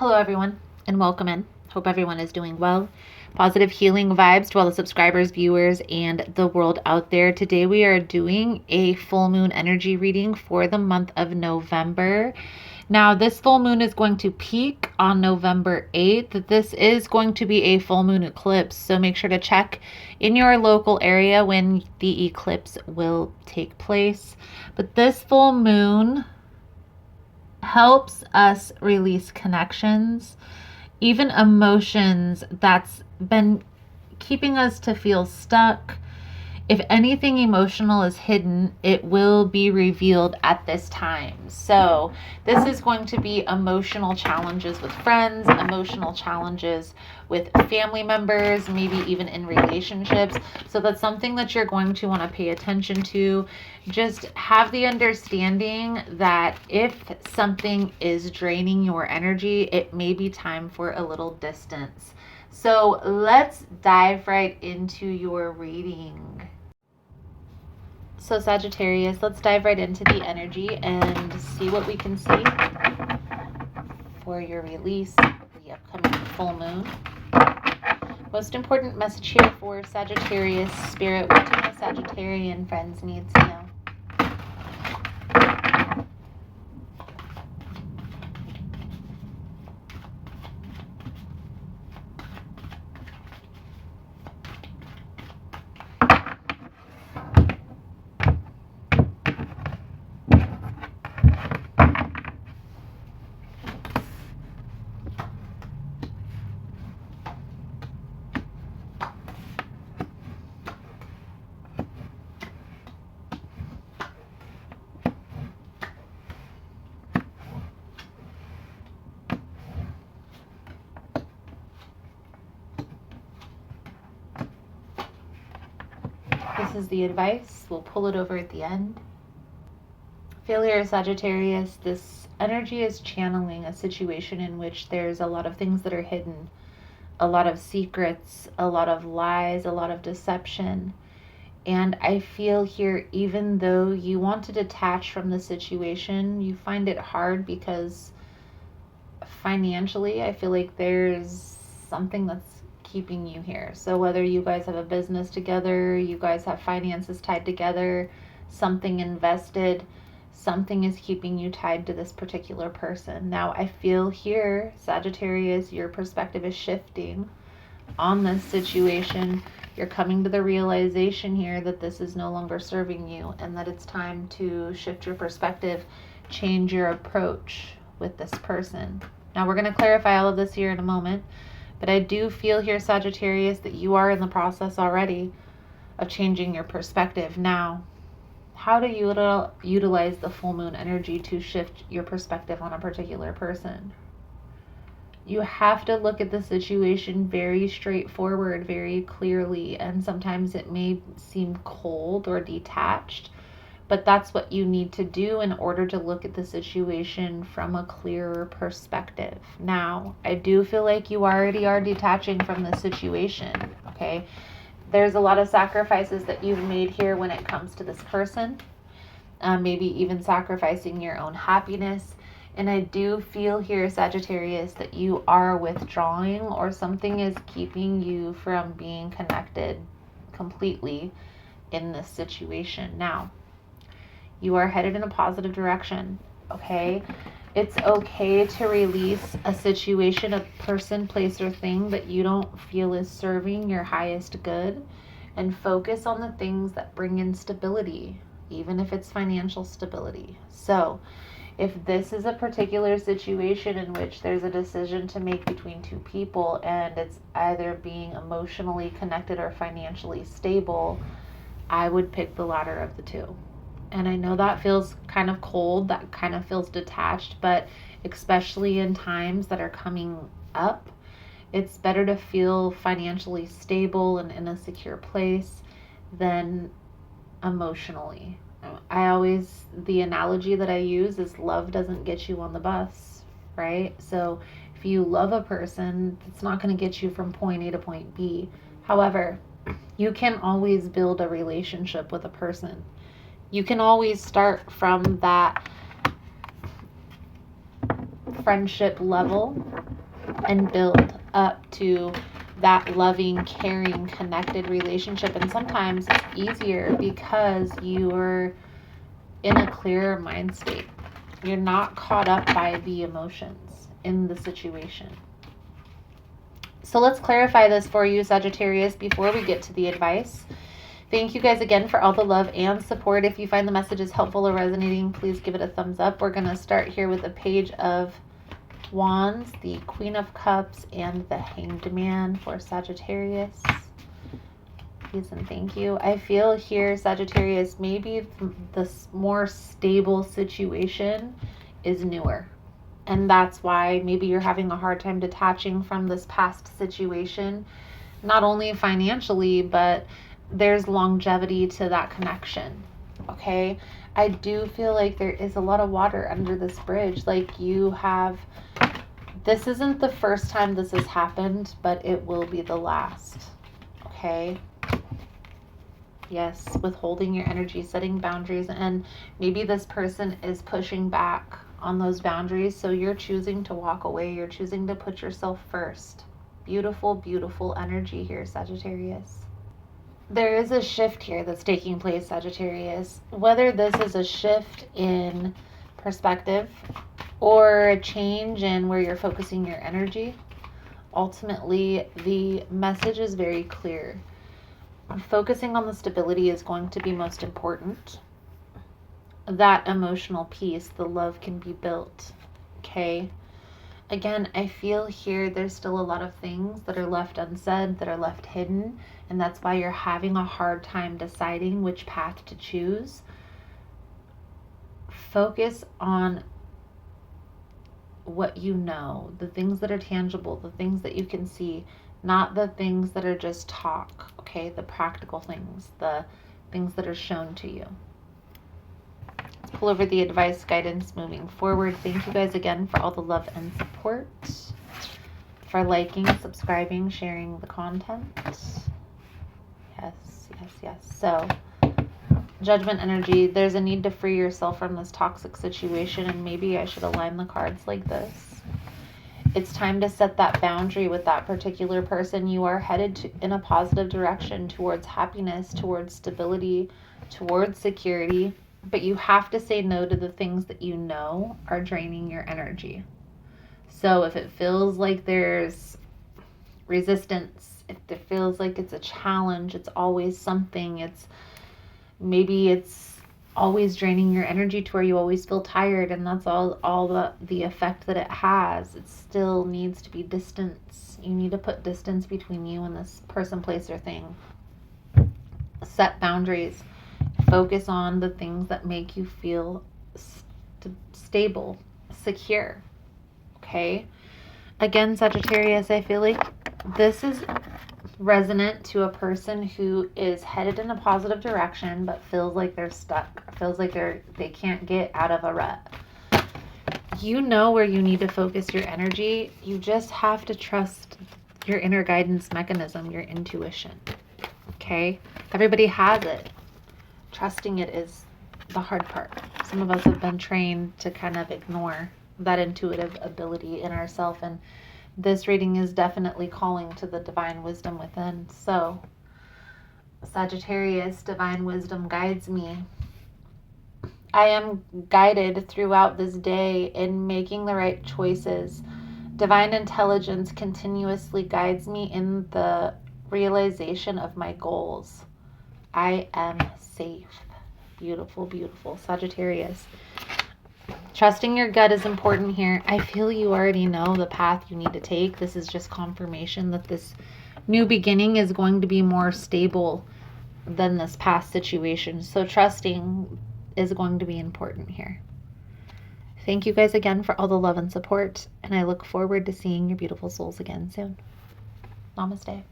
Hello, everyone, and welcome in. Hope everyone is doing well. Positive healing vibes to all the subscribers, viewers, and the world out there. Today, we are doing a full moon energy reading for the month of November. Now, this full moon is going to peak on November 8th. This is going to be a full moon eclipse, so make sure to check in your local area when the eclipse will take place. But this full moon helps us release connections, even emotions that's been keeping us to feel stuck. If anything emotional is hidden, it will be revealed at this time. So this is going to be emotional challenges with friends, emotional challenges with family members, maybe even in relationships. So that's something that you're going to want to pay attention to. Just have the understanding that if something is draining your energy, it may be time for a little distance. So let's dive right into your reading. So Sagittarius, let's dive right into the energy and see what we can see for your release of the upcoming full moon. Most important message here for Sagittarius Spirit. What do my Sagittarian friends need to know? This is the advice. We'll pull it over at the end. Failure, Sagittarius, this energy is channeling a situation in which there's a lot of things that are hidden, a lot of secrets, a lot of lies, a lot of deception. And I feel here, even though you want to detach from the situation, you find it hard because financially, I feel like there's something that's keeping you here. So whether you guys have a business together, you guys have finances tied together, something invested, something is keeping you tied to this particular person. Now, I feel here, Sagittarius, your perspective is shifting on this situation. You're coming to the realization here that this is no longer serving you and that it's time to shift your perspective, change your approach with this person. Now, we're going to clarify all of this here in a moment, but I do feel here, Sagittarius, that you are in the process already of changing your perspective. Now, how do you utilize the full moon energy to shift your perspective on a particular person? You have to look at the situation very straightforward, very clearly, and sometimes it may seem cold or detached, but that's what you need to do in order to look at the situation from a clearer perspective. Now, I do feel like you already are detaching from the situation, okay? There's a lot of sacrifices that you've made here when it comes to this person, maybe even sacrificing your own happiness. And I do feel here, Sagittarius, that you are withdrawing or something is keeping you from being connected completely in this situation. Now, you are headed in a positive direction, okay? It's okay to release a situation, a person, place, or thing that you don't feel is serving your highest good and focus on the things that bring in stability, even if it's financial stability. So, if this is a particular situation in which there's a decision to make between two people and it's either being emotionally connected or financially stable, I would pick the latter of the two. And I know that feels kind of cold, that kind of feels detached, but especially in times that are coming up, it's better to feel financially stable and in a secure place than emotionally. The analogy that I use is love doesn't get you on the bus, right? So if you love a person, it's not going to get you from point A to point B. However, you can always build a relationship with a person. You can always start from that friendship level and build up to that loving, caring, connected relationship. And sometimes it's easier because you're in a clearer mind state. You're not caught up by the emotions in the situation. So let's clarify this for you, Sagittarius, before we get to the advice. Thank you guys again for all the love and support. If you find the messages helpful or resonating, please give it a thumbs up. We're going to start here with a Page of Wands, the Queen of Cups, and the Hanged Man for Sagittarius. Please and thank you. I feel here, Sagittarius, maybe the more stable situation is newer. And that's why maybe you're having a hard time detaching from this past situation, not only financially, but there's longevity to that connection. Okay? I do feel like there is a lot of water under this bridge. Like you have, this isn't the first time this has happened, but it will be the last. Okay? Yes, withholding your energy, setting boundaries, and maybe this person is pushing back on those boundaries, so you're choosing to walk away. You're choosing to put yourself first. Beautiful, beautiful energy here, Sagittarius. There is a shift here that's taking place, Sagittarius. Whether this is a shift in perspective or a change in where you're focusing your energy, ultimately the message is very clear. Focusing on the stability is going to be most important. That emotional piece, the love can be built. Okay? Again, I feel here there's still a lot of things that are left unsaid, that are left hidden, and that's why you're having a hard time deciding which path to choose. Focus on what you know, the things that are tangible, the things that you can see, not the things that are just talk, okay? The practical things, the things that are shown to you. Let's pull over the advice guidance moving forward. Thank you guys again for all the love and support, for liking, subscribing, sharing the content. Yes, yes, yes. So, Judgment energy, there's a need to free yourself from this toxic situation, and maybe I should align the cards like this. It's time to set that boundary with that particular person. You are headed in a positive direction towards happiness, towards stability, towards security, but you have to say no to the things that you know are draining your energy. So if it feels like there's resistance, if it feels like it's a challenge, it's always something, maybe it's always draining your energy to where you always feel tired, and that's all the effect that it has. It still needs to be distance. You need to put distance between you and this person, place, or thing. Set boundaries. Focus on the things that make you feel stable, secure. Okay? Again, Sagittarius, I feel like this is resonant to a person who is headed in a positive direction but feels like they're stuck, feels like they can't get out of a rut. You know where you need to focus your energy. You just have to trust your inner guidance mechanism, your intuition. Okay? Everybody has it. Trusting it is the hard part. Some of us have been trained to kind of ignore that intuitive ability in ourselves, and this reading is definitely calling to the divine wisdom within. So, Sagittarius, divine wisdom guides me. I am guided throughout this day in making the right choices. Divine intelligence continuously guides me in the realization of my goals. I am safe. Beautiful, beautiful. Sagittarius. Trusting your gut is important here. I feel you already know the path you need to take. This is just confirmation that this new beginning is going to be more stable than this past situation. So trusting is going to be important here. Thank you guys again for all the love and support, and I look forward to seeing your beautiful souls again soon. Namaste.